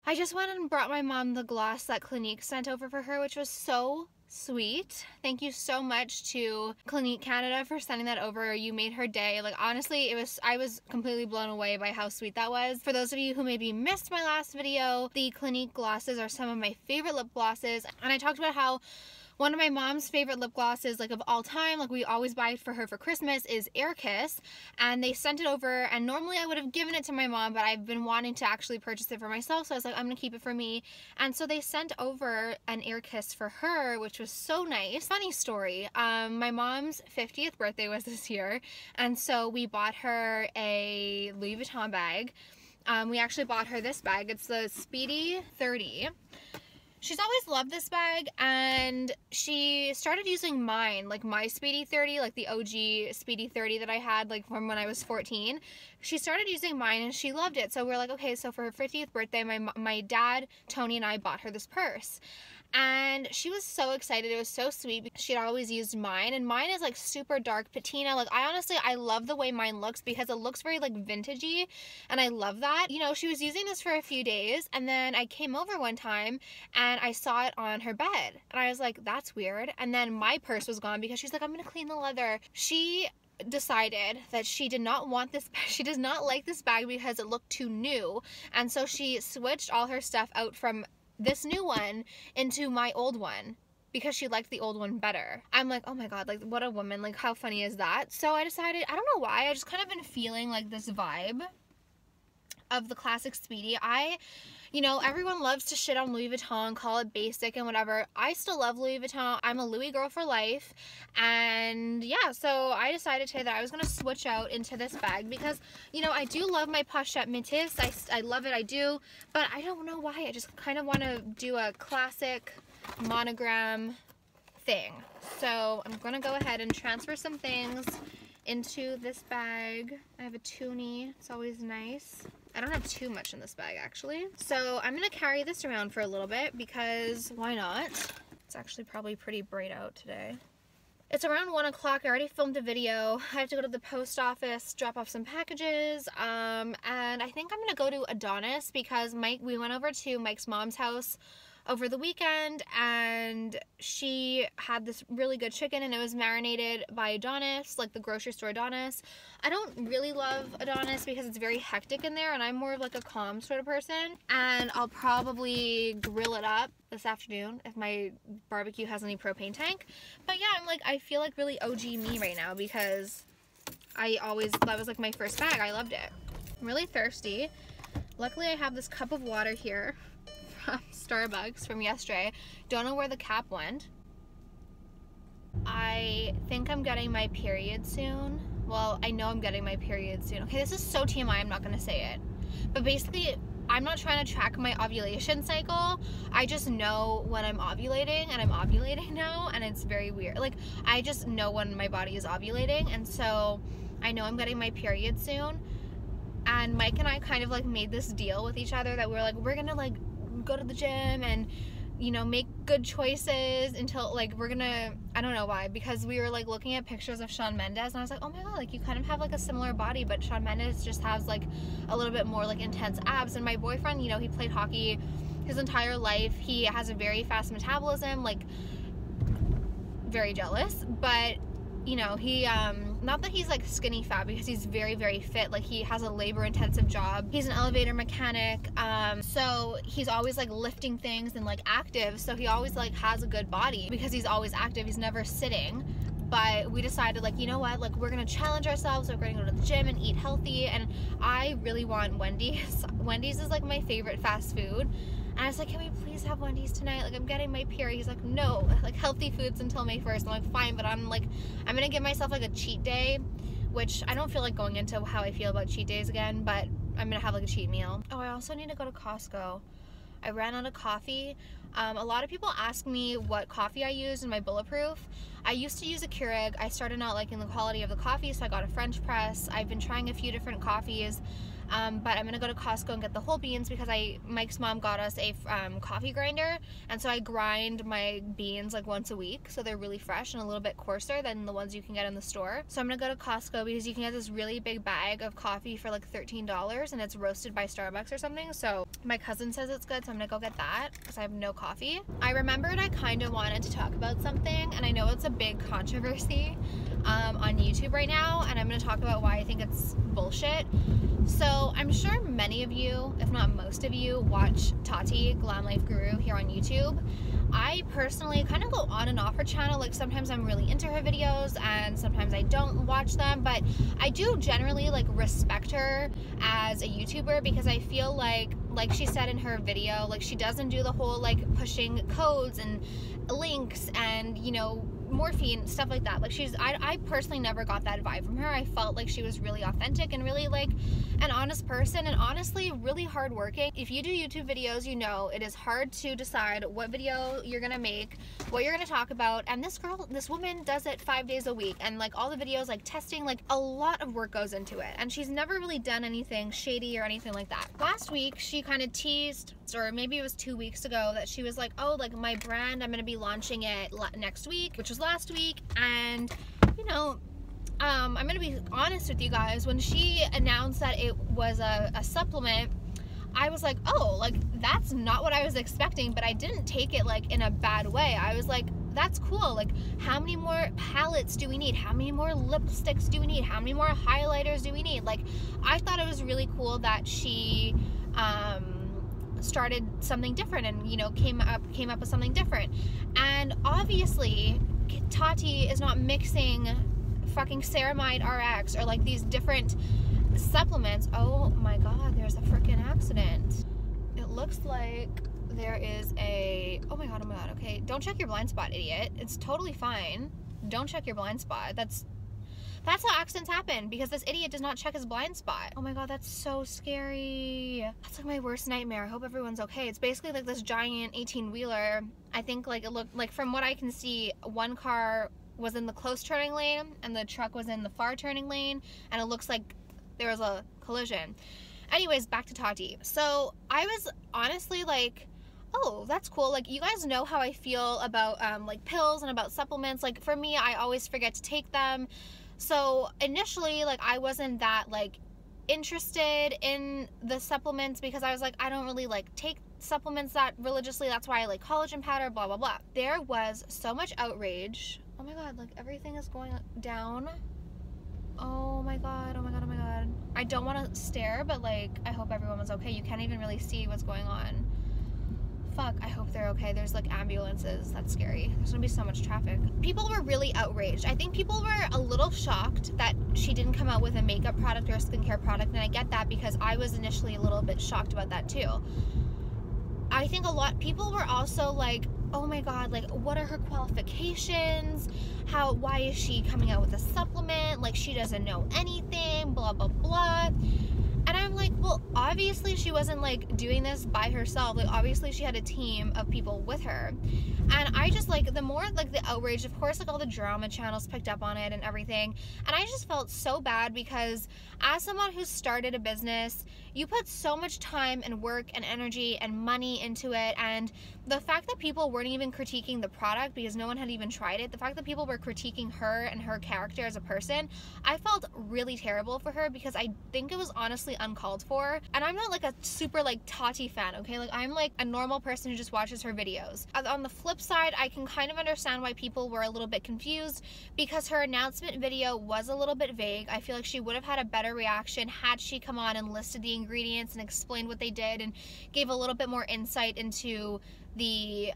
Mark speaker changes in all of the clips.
Speaker 1: I just went and brought my mom the gloss that Clinique sent over for her, which was so sweet. Thank you so much to Clinique Canada for sending that over. You made her day. Like, honestly, I was completely blown away by how sweet that was. For those of you who maybe missed my last video, the Clinique glosses are some of my favorite lip glosses, and I talked about how one of my mom's favorite lip glosses, like of all time, like we always buy for her for Christmas, is Air Kiss, and they sent it over, and normally I would have given it to my mom, but I've been wanting to actually purchase it for myself, so I was like, I'm gonna keep it for me. And so they sent over an Air Kiss for her, which was so nice. Funny story, my mom's 50th birthday was this year, and so we bought her a Louis Vuitton bag. We actually bought her this bag. It's the Speedy 30. She's always loved this bag, and she started using mine, like my Speedy 30, like the OG Speedy 30 that I had like from when I was 14. She started using mine and she loved it. So we're like, okay, so for her 50th birthday, my dad, Tony, and I bought her this purse. And she was so excited. It was so sweet because she'd always used mine, and mine is like super dark patina. Like, I love the way mine looks because it looks very like vintagey, and I love that. You know, she was using this for a few days, and then I came over one time and I saw it on her bed, and I was like, that's weird. And then my purse was gone because she's like, I'm gonna clean the leather. She decided that she did not want this, she does not like this bag because it looked too new, and so she switched all her stuff out from this new one into my old one because she liked the old one better. I'm like, oh my god, like what a woman, like how funny is that? So I decided, I don't know why, I just kind of been feeling like this vibe of the classic Speedy. You know, everyone loves to shit on Louis Vuitton, call it basic and whatever. I still love Louis Vuitton. I'm a Louis girl for life. And yeah, so I decided today that I was going to switch out into this bag because, you know, I do love my Pochette Métis. I love it, I do. But I don't know why. I just kind of want to do a classic monogram thing. So I'm going to go ahead and transfer some things into this bag. I have a toonie. It's always nice. I don't have too much in this bag actually. So I'm gonna carry this around for a little bit because why not? It's actually probably pretty bright out today. It's around 1 o'clock. I already filmed a video. I have to go to the post office, drop off some packages, and I think I'm gonna go to Adonis because we went over to Mike's mom's house over the weekend, and she had this really good chicken, and it was marinated by Adonis, like the grocery store Adonis. I don't really love Adonis because it's very hectic in there, and I'm more of like a calm sort of person. And I'll probably grill it up this afternoon if my barbecue has any propane tank. But yeah, I feel like really OG me right now because that was like my first bag. I loved it. I'm really thirsty. Luckily I have this cup of water here from Starbucks from yesterday. Don't know where the cap went. I think I'm getting my period soon. Well, I know I'm getting my period soon. Okay, this is so TMI, I'm not gonna say it. But basically, I'm not trying to track my ovulation cycle. I just know when I'm ovulating, and I'm ovulating now, and it's very weird. Like, I just know when my body is ovulating, and so I know I'm getting my period soon. And Mike and I kind of like made this deal with each other that we're gonna like go to the gym and, you know, make good choices until like we're gonna, I don't know why, because we were like looking at pictures of Shawn Mendes, and I was like, oh my god, like you kind of have like a similar body, but Shawn Mendes just has like a little bit more like intense abs. And my boyfriend, you know, he played hockey his entire life. He has a very fast metabolism, like very jealous, but you know, he not that he's like skinny fat, because he's very, very fit. Like, he has a labor intensive job. He's an elevator mechanic, so he's always like lifting things and like active, so he always like has a good body because he's always active. He's never sitting. But we decided, like, you know what, like we're gonna challenge ourselves. We're gonna go to the gym and eat healthy, and I really want Wendy's. Wendy's is like my favorite fast food. And I was like, can we please have Wendy's tonight? Like, I'm getting my period. He's like, no, like healthy foods until May 1st. I'm like, fine, but I'm gonna give myself like a cheat day, which I don't feel like going into how I feel about cheat days again, but I'm gonna have like a cheat meal. Oh, I also need to go to Costco. I ran out of coffee. A lot of people ask me what coffee I use in my Bulletproof. I used to use a Keurig. I started not liking the quality of the coffee, so I got a French press. I've been trying a few different coffees. but I'm gonna go to Costco and get the whole beans because Mike's mom got us a coffee grinder, and so I grind my beans like once a week, so they're really fresh and a little bit coarser than the ones you can get in the store. So I'm gonna go to Costco because you can get this really big bag of coffee for like $13, and it's roasted by Starbucks or something. So my cousin says it's good, so I'm gonna go get that because I have no coffee. I remembered I kind of wanted to talk about something, and I know it's a big controversy on YouTube right now, and I'm gonna talk about why I think it's bullshit. So I'm sure many of you, if not most of you, watch Tati, Glam Life Guru, here on YouTube. I personally kind of go on and off her channel. Like sometimes I'm really into her videos and sometimes I don't watch them, but I do generally like respect her as a YouTuber because I feel like she said in her video, like she doesn't do the whole like pushing codes and links and, you know, morphine, stuff like that. Like I personally never got that vibe from her. I felt like she was really authentic and really like an honest person, and honestly really hardworking. If you do YouTube videos, you know it is hard to decide what video you're gonna make, what you're gonna talk about, and this woman does it 5 days a week, and like all the videos, like testing, like a lot of work goes into it, and she's never really done anything shady or anything like that. Last week she kind of teased, or maybe it was 2 weeks ago, that she was like, oh, like my brand, I'm gonna be launching it next week, which was last week. And you know, I'm gonna be honest with you guys, when she announced that it was a supplement, I was like, oh, like that's not what I was expecting, but I didn't take it like in a bad way. I was like, that's cool. Like, how many more palettes do we need? How many more lipsticks do we need? How many more highlighters do we need? Like, I thought it was really cool that she started something different and, you know, came up with something different. And obviously Tati is not mixing fucking Ceramide RX or like these different supplements. Oh my god, there's a freaking accident. It looks like there is a, oh my god, okay, don't check your blind spot, idiot. It's totally fine. Don't check your blind spot. That's how accidents happen, because this idiot does not check his blind spot. Oh my god, that's so scary. That's like my worst nightmare. I hope everyone's okay. It's basically like this giant 18-wheeler. I think like it looked like, from what I can see, one car was in the close turning lane and the truck was in the far turning lane, and it looks like there was a collision. Anyways, back to Tati. So I was honestly like, oh, that's cool. Like, you guys know how I feel about like pills and about supplements. Like, for me, I always forget to take them. So initially, like, I wasn't that like interested in the supplements because I was like, I don't really like take supplements that religiously. That's why I like collagen powder, blah blah blah. There was so much outrage. Oh my god, like everything is going down. Oh my god, oh my god, oh my god. I don't want to stare, but like I hope everyone was okay. You can't even really see what's going on. Fuck, I hope they're okay. There's like ambulances. That's scary. There's gonna be so much traffic. People were really outraged. I think people were a little shocked that she didn't come out with a makeup product or a skincare product, and I get that because I was initially a little bit shocked about that too. I think a lot people were also like, oh my god, like what are her qualifications? Why is she coming out with a supplement? Like, she doesn't know anything, blah blah blah. And I'm like, well, obviously she wasn't like doing this by herself. Like, obviously she had a team of people with her. And I just like, the more like the outrage, of course, like all the drama channels picked up on it and everything. And I just felt so bad because as someone who's started a business, you put so much time and work and energy and money into it. And the fact that people weren't even critiquing the product because no one had even tried it, the fact that people were critiquing her and her character as a person, I felt really terrible for her because I think it was honestly uncalled for. And I'm not like a super like Tati fan, okay? Like, I'm like a normal person who just watches her videos. On the flip side, I can kind of understand why people were a little bit confused because her announcement video was a little bit vague. I feel like she would have had a better reaction had she come on and listed the ingredients and explained what they did and gave a little bit more insight into the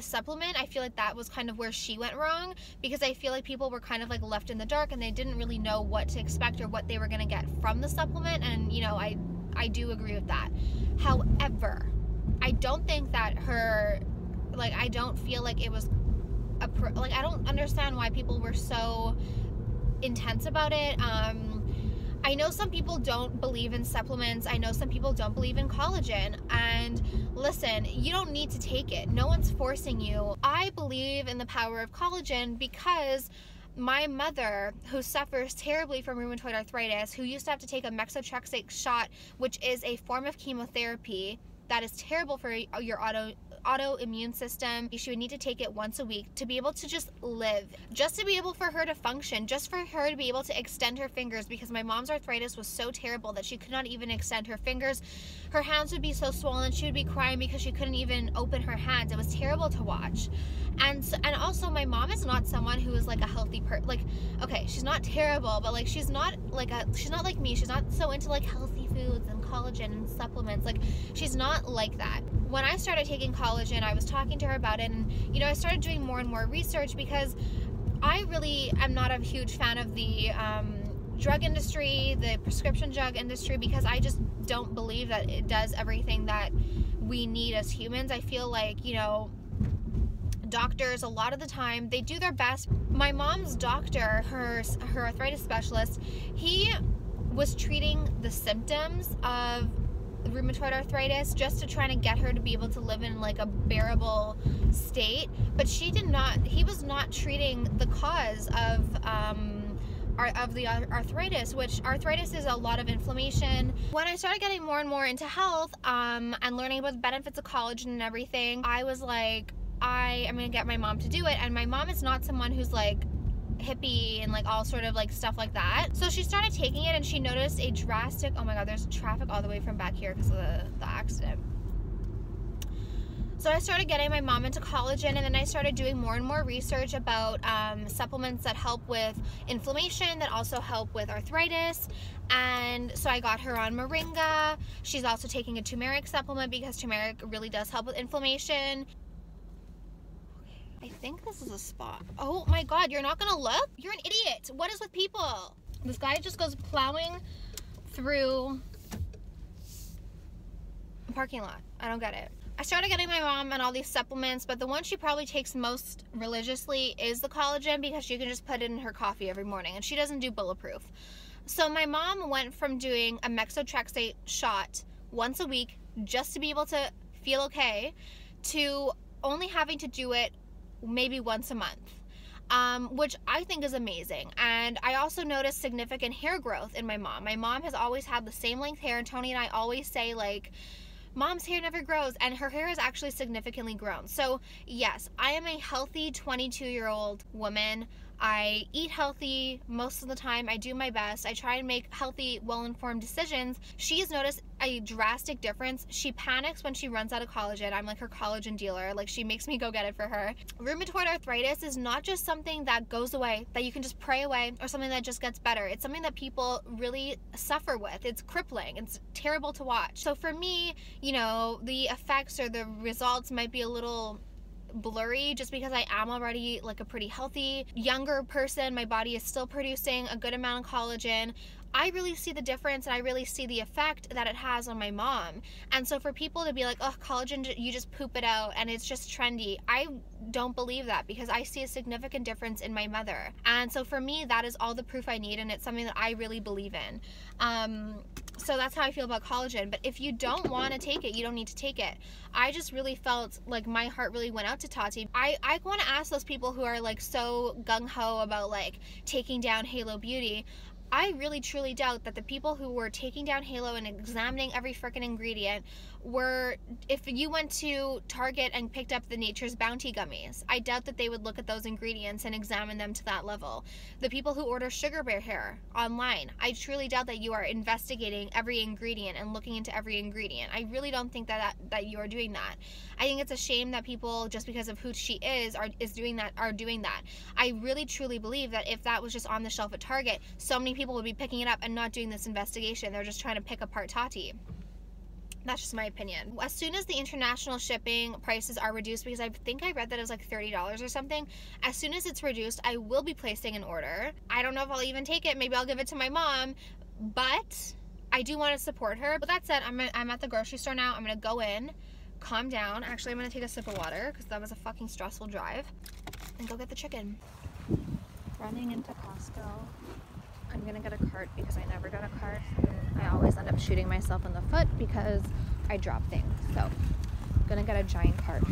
Speaker 1: supplement. I feel like that was kind of where she went wrong because I feel like people were kind of like left in the dark and they didn't really know what to expect or what they were going to get from the supplement. And you know, I do agree with that. However, I don't think that her, like, I don't feel like it was like, I don't understand why people were so intense about it. I know some people don't believe in supplements. I know some people don't believe in collagen. And listen, you don't need to take it. No one's forcing you. I believe in the power of collagen because my mother, who suffers terribly from rheumatoid arthritis, who used to have to take a methotrexate shot, which is a form of chemotherapy that is terrible for your autoimmune system. She would need to take it once a week to be able to just live, just to be able for her to function, just for her to be able to extend her fingers, because my mom's arthritis was so terrible that she could not even extend her fingers. Her hands would be so swollen, she would be crying because she couldn't even open her hands. It was terrible to watch. And also my mom is not someone who is like a healthy like, okay, she's not terrible, but like she's not like me. She's not so into like healthy foods and collagen and supplements. Like, she's not like that. When I started taking collagen, I was talking to her about it, and you know, I started doing more and more research, because I really am not a huge fan of the drug industry, the prescription drug industry, because I just don't believe that it does everything that we need as humans. I feel like, you know, doctors, a lot of the time, they do their best. My mom's doctor, her arthritis specialist, he was treating the symptoms of rheumatoid arthritis just to try to get her to be able to live in like a bearable state, but he was not treating the cause of the arthritis, which arthritis is a lot of inflammation. When I started getting more and more into health and learning about the benefits of collagen and everything, I was like, I am gonna get my mom to do it. And my mom is not someone who's like hippie and like all sort of like stuff like that. So she started taking it, and she noticed a drastic, oh my god, there's traffic all the way from back here because of the accident. So I started getting my mom into collagen, and then I started doing more and more research about supplements that help with inflammation, that also help with arthritis. And so I got her on moringa. She's also taking a turmeric supplement, because turmeric really does help with inflammation. I think this is a spot. Oh my god, you're not gonna look? You're an idiot. What is with people? This guy just goes plowing through a parking lot. I don't get it. I started getting my mom on all these supplements, but the one she probably takes most religiously is the collagen, because she can just put it in her coffee every morning, and she doesn't do bulletproof. So my mom went from doing a methotrexate shot once a week just to be able to feel okay, to only having to do it maybe once a month, which I think is amazing. And I also noticed significant hair growth in my mom. My mom has always had the same length hair, and Tony and I always say, like, mom's hair never grows, and her hair has actually significantly grown. So yes, I am a healthy 22-year-old woman. I eat healthy most of the time. I do my best. I try and make healthy, well-informed decisions. She has noticed a drastic difference. She panics when she runs out of collagen. I'm like her collagen dealer. Like, she makes me go get it for her. Rheumatoid arthritis is not just something that goes away, that you can just pray away, or something that just gets better. It's something that people really suffer with. It's crippling. It's terrible to watch. So for me, you know, the effects or the results might be a little blurry, just because I am already like a pretty healthy younger person. My body is still producing a good amount of collagen. I really see the difference, and I really see the effect that it has on my mom. And so for people to be like, oh, collagen, you just poop it out and it's just trendy, I don't believe that, because I see a significant difference in my mother. And so for me, that is all the proof I need, and it's something that I really believe in. So that's how I feel about collagen. But if you don't want to take it, you don't need to take it. I just really felt like my heart really went out to Tati. I want to ask those people who are like so gung-ho about like taking down Halo Beauty. I really truly doubt that the people who were taking down Halo and examining every freaking ingredient were, if you went to Target and picked up the Nature's Bounty gummies, I doubt that they would look at those ingredients and examine them to that level. The people who order Sugar Bear hair online, I truly doubt that you are investigating every ingredient and looking into every ingredient. I really don't think that you are doing that. I think it's a shame that people, just because of who she is doing that. I really truly believe that if that was just on the shelf at Target, so many people would be picking it up and not doing this investigation. They're just trying to pick apart Tati. That's just my opinion. As soon as the international shipping prices are reduced, because I think I read that it was like $30 or something, as soon as it's reduced, I will be placing an order. I don't know if I'll even take it. Maybe I'll give it to my mom, but I do want to support her. But that said, I'm at the grocery store now. I'm going to go in, calm down. Actually, I'm going to take a sip of water because that was a fucking stressful drive, and go get the chicken. Running into Costco. I'm gonna get a cart because I never get a cart. I always end up shooting myself in the foot because I drop things. So I'm gonna get a giant cart.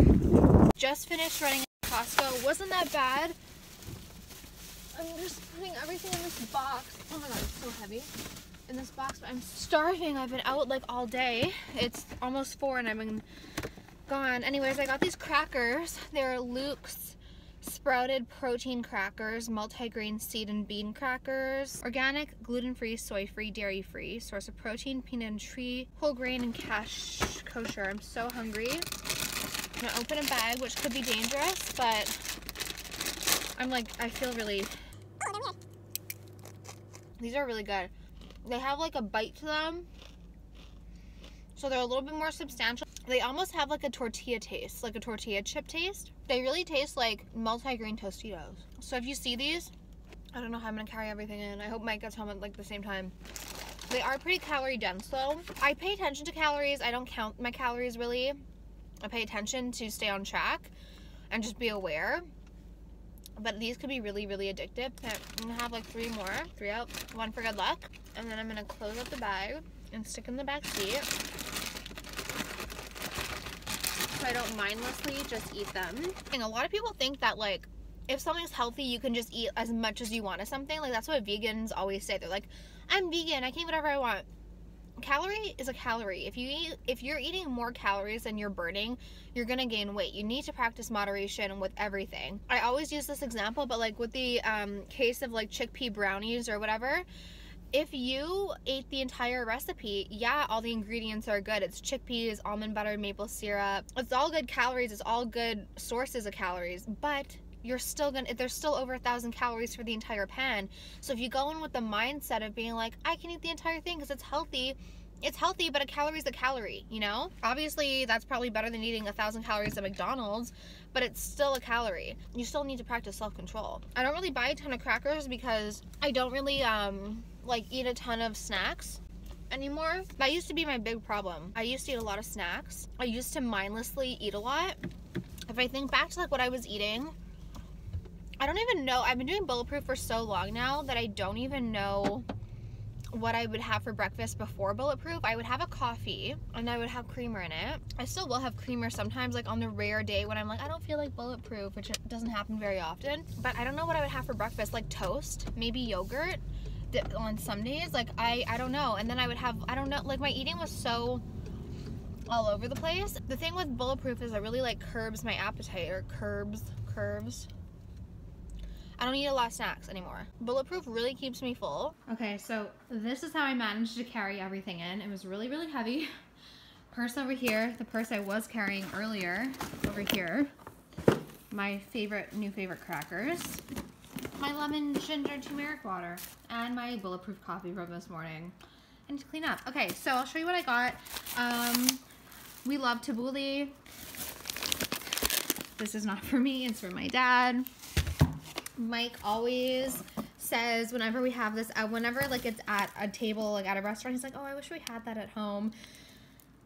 Speaker 1: Just finished running into Costco. Wasn't that bad. I'm just putting everything in this box. Oh my god, it's so heavy in this box, but I'm starving. I've been out like all day. It's almost 4 and I've been gone. Anyways, I got these crackers. They're Luke's sprouted protein crackers, multigrain seed and bean crackers, organic, gluten-free, soy-free, dairy-free, source of protein, peanut and tree, whole grain and kosher. I'm so hungry. I'm gonna open a bag, which could be dangerous, but I'm like, I feel really, these are really good. They have like a bite to them, so they're a little bit more substantial. They almost have like a tortilla taste, like a tortilla chip taste. They really taste like multi-grain Tostitos. So if you see these, I don't know how I'm gonna carry everything in. I hope Mike gets home at like the same time. They are pretty calorie dense though. I pay attention to calories. I don't count my calories really. I pay attention to stay on track and just be aware. But these could be really, really addictive. Okay, I'm gonna have like 3 more. 3 out, 1 for good luck. And then I'm gonna close up the bag and stick in the back seat, so I don't mindlessly just eat them. And a lot of people think that like, if something's healthy, you can just eat as much as you want of something. Like that's what vegans always say. They're like, I'm vegan, I can eat whatever I want. Calorie is a calorie. If you're eating more calories than you're burning, you're gonna gain weight. You need to practice moderation with everything. I always use this example, but like with the case of like chickpea brownies or whatever, if you ate the entire recipe, yeah, all the ingredients are good. It's chickpeas, almond butter, maple syrup. It's all good calories. It's all good sources of calories, but you're still gonna, there's still over 1,000 calories for the entire pan. So if you go in with the mindset of being like, I can eat the entire thing because it's healthy, but a calorie is a calorie, you know? Obviously, that's probably better than eating 1,000 calories at McDonald's, but it's still a calorie. You still need to practice self-control. I don't really buy a ton of crackers because I don't really like eat a ton of snacks anymore. That used to be my big problem. I used to eat a lot of snacks. I used to mindlessly eat a lot. If I think back to like what I was eating, I don't even know. I've been doing Bulletproof for so long now that I don't even know what I would have for breakfast before Bulletproof. I would have a coffee and I would have creamer in it. I still will have creamer sometimes, like on the rare day when I'm like, I don't feel like Bulletproof, which doesn't happen very often. But I don't know what I would have for breakfast, like toast, maybe yogurt on some days. Like I don't know. And then I would have, I don't know, like my eating was so all over the place. The thing with Bulletproof is it really like curbs my appetite, or curves. I don't eat a lot of snacks anymore. Bulletproof really keeps me full. Okay, so this is how I managed to carry everything in. It was really, really heavy. Purse over here, the purse I was carrying earlier over here. My new favorite crackers. My lemon ginger turmeric water. And my Bulletproof coffee from this morning. I need to clean up. Okay, so I'll show you what I got. We love tabbouleh. This is not for me, it's for my dad. Mike always says whenever we have this, whenever like it's at a table, like at a restaurant, he's like, oh, I wish we had that at home.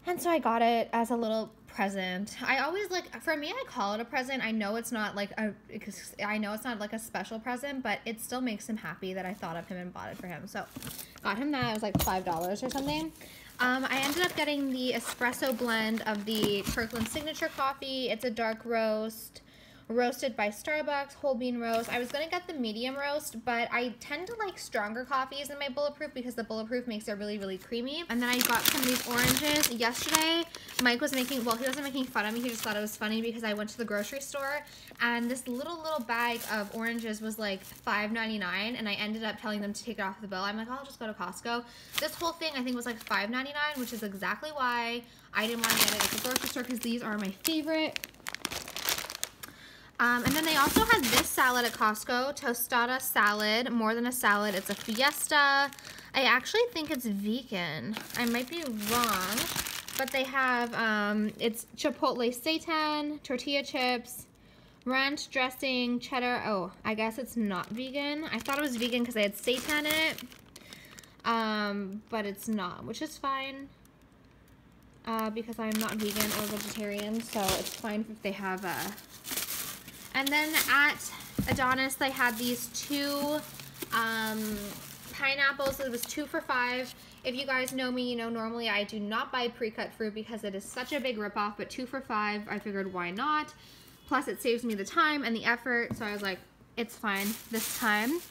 Speaker 1: And so I got it as a little present. I always like, for me, I call it a present. I know it's not like a special present, but it still makes him happy that I thought of him and bought it for him. So got him that. It was like $5 or something. I ended up getting the espresso blend of the Kirkland Signature Coffee. It's a dark roast, roasted by Starbucks, whole bean roast. I was going to get the medium roast, but I tend to like stronger coffees in my Bulletproof because the Bulletproof makes it really, really creamy. And then I got some of these oranges. Yesterday, Mike was making, well, he wasn't making fun of me. He just thought it was funny because I went to the grocery store and this little bag of oranges was like $5.99, and I ended up telling them to take it off the bill. I'm like, oh, I'll just go to Costco. This whole thing I think was like $5.99, which is exactly why I didn't want to get it at the grocery store because these are my favorite. And then they also had this salad at Costco, tostada salad, more than a salad. It's a fiesta. I actually think it's vegan. I might be wrong, but they have, it's chipotle seitan, tortilla chips, ranch dressing, cheddar. Oh, I guess it's not vegan. I thought it was vegan because they had seitan in it, but it's not, which is fine. Because I'm not vegan or vegetarian, so it's fine if they have and then at Adonis, they had these 2 pineapples. It was 2 for $5. If you guys know me, you know normally I do not buy pre-cut fruit because it is such a big ripoff, but 2 for $5, I figured why not? Plus it saves me the time and the effort, so I was like, it's fine this time.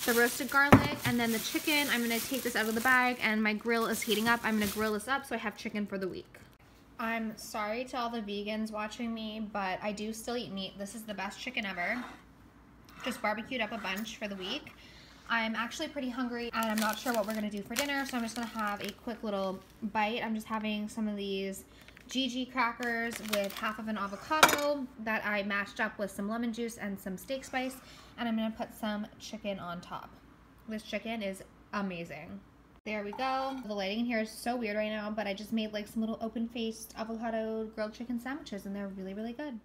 Speaker 1: The roasted garlic, and then the chicken. I'm gonna take this out of the bag, and my grill is heating up. I'm gonna grill this up so I have chicken for the week. I'm sorry to all the vegans watching me, but I do still eat meat. This is the best chicken ever. Just barbecued up a bunch for the week. I'm actually pretty hungry, and I'm not sure what we're gonna do for dinner, so I'm just gonna have a quick little bite. I'm just having some of these GG crackers with half of an avocado that I mashed up with some lemon juice and some steak spice, and I'm gonna put some chicken on top. This chicken is amazing. There we go. The lighting in here is so weird right now, but I just made like some little open-faced avocado grilled chicken sandwiches, and they're really, really good.